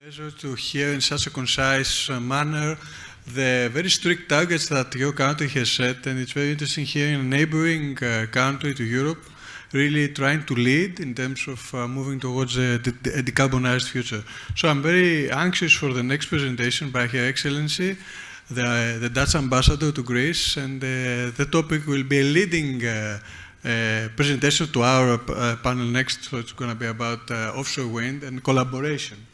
Pleasure to hear in such a concise manner the very strict targets that your country has set, and it's very interesting hearing a neighboring country to Europe really trying to lead in terms of moving towards a decarbonized future. So I'm very anxious for the next presentation by Her Excellency, the Dutch Ambassador to Greece, and the topic will be a leading presentation to our panel next, so it's going to be about offshore wind and collaboration.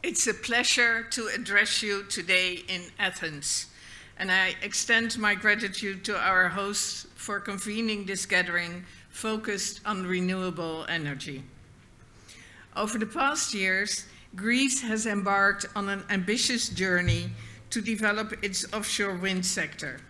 It's a pleasure to address you today in Athens, and I extend my gratitude to our hosts for convening this gathering focused on renewable energy. Over the past years, Greece has embarked on an ambitious journey to develop its offshore wind sector.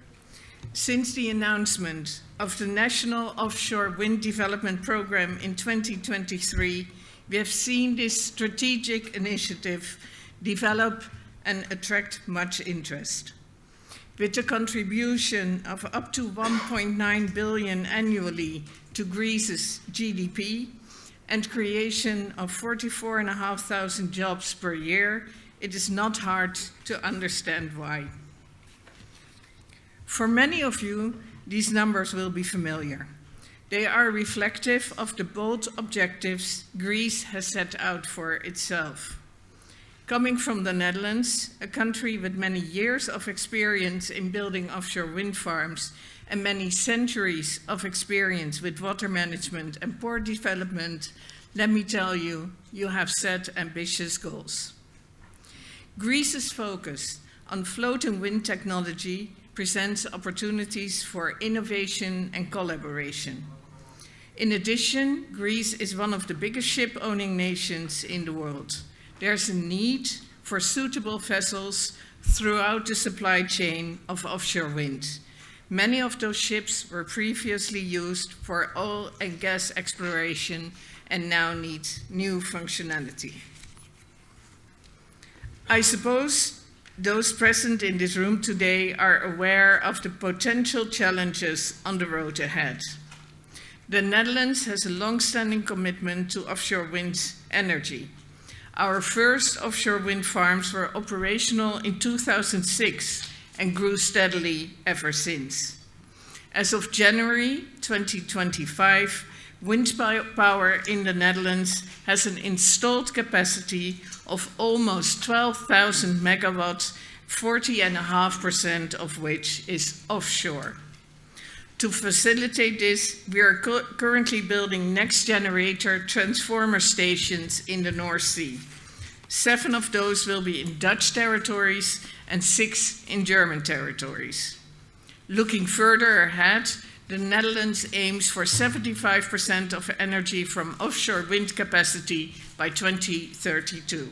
Since the announcement of the National Offshore Wind Development Program in 2023, we have seen this strategic initiative develop and attract much interest. With a contribution of up to 1.9 billion annually to Greece's GDP and creation of 44,500 jobs per year, it is not hard to understand why. For many of you, these numbers will be familiar. They are reflective of the bold objectives Greece has set out for itself. Coming from the Netherlands, a country with many years of experience in building offshore wind farms and many centuries of experience with water management and port development, let me tell you, you have set ambitious goals. Greece's focus on floating wind technology presents opportunities for innovation and collaboration. In addition, Greece is one of the biggest ship-owning nations in the world. There's a need for suitable vessels throughout the supply chain of offshore wind. Many of those ships were previously used for oil and gas exploration and now need new functionality. I suppose those present in this room today are aware of the potential challenges on the road ahead. The Netherlands has a long-standing commitment to offshore wind energy. Our first offshore wind farms were operational in 2006 and grew steadily ever since. As of January 2025, wind power in the Netherlands has an installed capacity of almost 12,000 megawatts, 40.5% of which is offshore. To facilitate this, we are currently building next-generation transformer stations in the North Sea. 7 of those will be in Dutch territories and 6 in German territories. Looking further ahead, the Netherlands aims for 75% of energy from offshore wind capacity by 2032.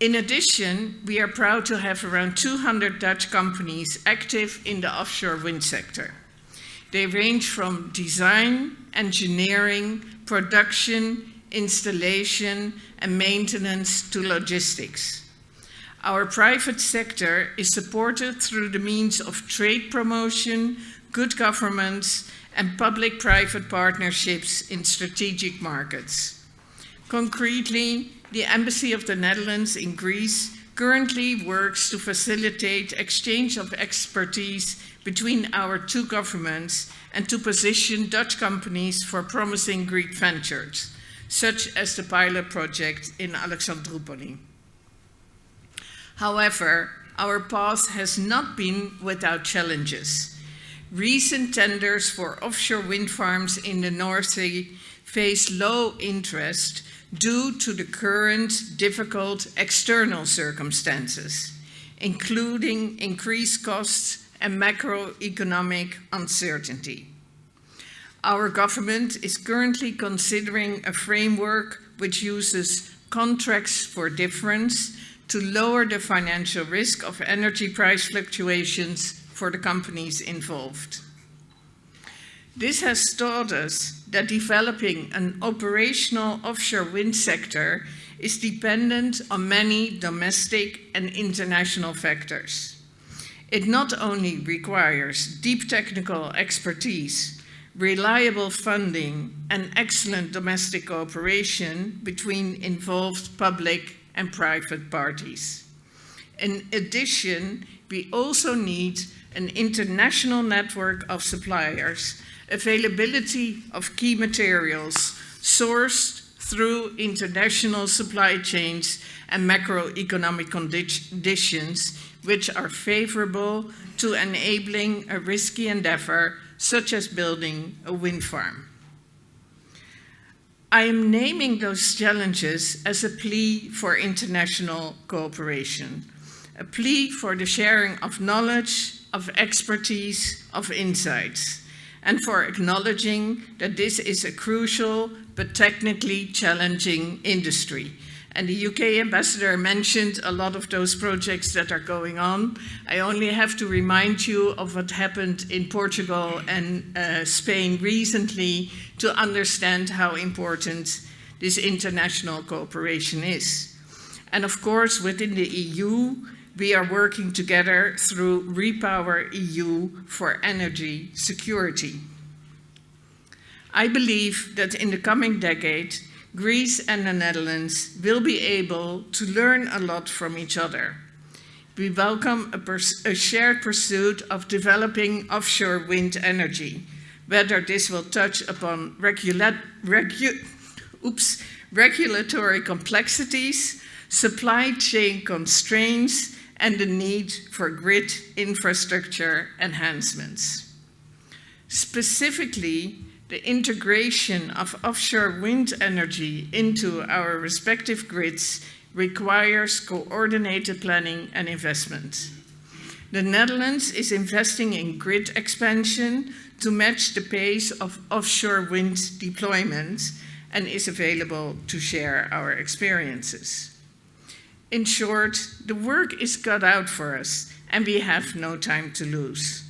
In addition, we are proud to have around 200 Dutch companies active in the offshore wind sector. They range from design, engineering, production, installation, and maintenance to logistics. Our private sector is supported through the means of trade promotion, good governance, and public-private partnerships in strategic markets. Concretely, the Embassy of the Netherlands in Greece currently works to facilitate exchange of expertise between our two governments and to position Dutch companies for promising Greek ventures, such as the pilot project in Alexandroupoli. However, our path has not been without challenges. Recent tenders for offshore wind farms in the North Sea face low interest due to the current difficult external circumstances, including increased costs and macroeconomic uncertainty. Our government is currently considering a framework which uses contracts for difference to lower the financial risk of energy price fluctuations for the companies involved. This has taught us that developing an operational offshore wind sector is dependent on many domestic and international factors. It not only requires deep technical expertise, reliable funding, and excellent domestic cooperation between involved public and private parties. In addition, we also need an international network of suppliers, availability of key materials sourced through international supply chains and macroeconomic conditions which are favorable to enabling a risky endeavor such as building a wind farm. I am naming those challenges as a plea for international cooperation, a plea for the sharing of knowledge, of expertise, of insights, and for acknowledging that this is a crucial but technically challenging industry. And the UK ambassador mentioned a lot of those projects that are going on. I only have to remind you of what happened in Portugal and Spain recently to understand how important this international cooperation is. And of course, within the EU, we are working together through Repower EU for energy security. I believe that in the coming decade, Greece and the Netherlands will be able to learn a lot from each other. We welcome a shared pursuit of developing offshore wind energy, whether this will touch upon regulatory complexities, supply chain constraints, and the need for grid infrastructure enhancements. Specifically, the integration of offshore wind energy into our respective grids requires coordinated planning and investment. The Netherlands is investing in grid expansion to match the pace of offshore wind deployment and is available to share our experiences. In short, the work is cut out for us and we have no time to lose.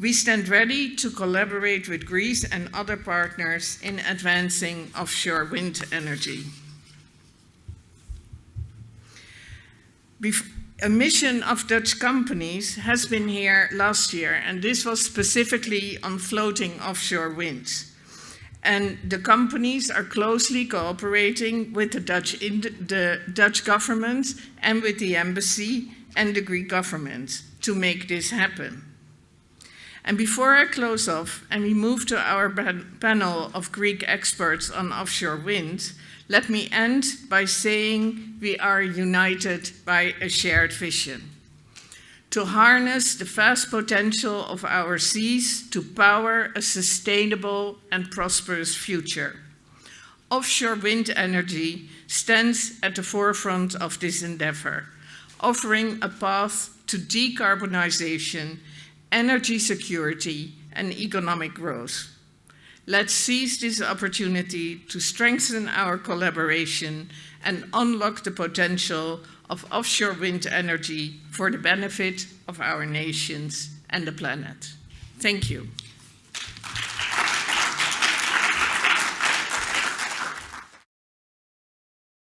We stand ready to collaborate with Greece and other partners in advancing offshore wind energy. A mission of Dutch companies has been here last year, and this was specifically on floating offshore wind. And the companies are closely cooperating with the Dutch government and with the embassy and the Greek government to make this happen. And before I close off and we move to our panel of Greek experts on offshore wind, let me end by saying we are united by a shared vision: to harness the vast potential of our seas to power a sustainable and prosperous future. Offshore wind energy stands at the forefront of this endeavor, offering a path to decarbonization, energy security, and economic growth. Let's seize this opportunity to strengthen our collaboration and unlock the potential of offshore wind energy for the benefit of our nations and the planet. Thank you.